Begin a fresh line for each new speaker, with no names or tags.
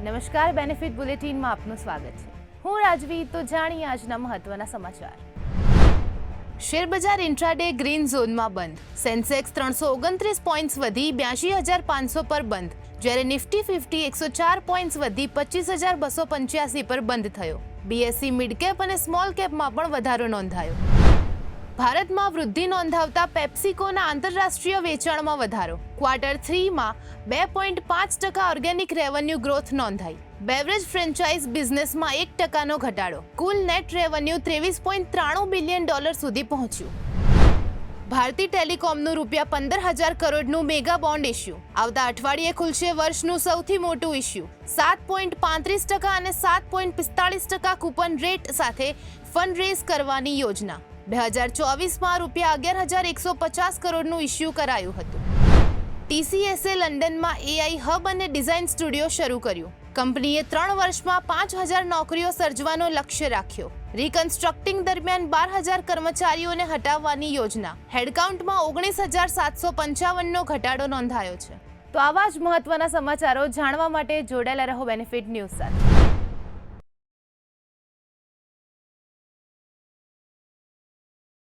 નમસ્કાર, બેનિફિટ બુલેટિનમાં આપનું સ્વાગત છે. હું રાજવી. તો જાણીએ આજના મહત્વના સમાચાર. શેરબજાર ઇન્ટ્રાડે ગ્રીન ઝોનમાં બંધ. સેન્સેક્સ 329 પોઈન્ટ્સ વધી 82,500 પર બંધ, જ્યારે નિફ્ટી 50 104 પોઈન્ટ્સ વધી 25,285 પર બંધ થયો. બીએસસી મિડ કેપ અને સ્મોલ કેપમાં પણ વધારો નોંધાયો. ભારતમાં વૃદ્ધિ નોંધાવતા પેપ્સિકોના આંતરરાષ્ટ્રીય વેચાણમાં વધારો. ક્વાર્ટર 3માં 2.5% ઓર્ગેનિક રેવન્યુ ગ્રોથ નોંધાઈ. બેવરેજ ફ્રેન્ચાઇઝ બિઝનેસમાં 1%નો ઘટાડો. કુલ નેટ રેવન્યુ $23.93 બિલિયન સુધી પહોંચ્યું. ભારતી ટેલિકોમનું ₹15,000 કરોડનું મેગા બોન્ડ ઇશ્યુ. આવતા અઠવાડિયે ખુલશે વર્ષનું સૌથી મોટું ઇશ્યુ. 7.35% અને 7.45% કૂપન રેટ સાથે ફંડ રેઝ કરવાની યોજના. 2024માં ₹11,150 કરોડનું ઇશ્યુ કરાયું હતું. TCSએ લંડનમાં AI હબ અને ડિઝાઇન સ્ટુડિયો શરૂ કર્યું. કંપનીએ 3 વર્ષમાં 5,000 નોકરીઓ સર્જવાનો લક્ષ્ય રાખ્યો. રિકન્સ્ટ્રક્ટિંગ દરમિયાન 12,000 કર્મચારીઓને હટાવવાની યોજના. હેડકાઉન્ટમાં 19,755નો ઘટાડો નોંધાયો છે. તો આવા જ મહત્વના સમાચારો જાણવા માટે જોડાયેલા રહો બેનિફિટ ન્યૂઝ સાથે.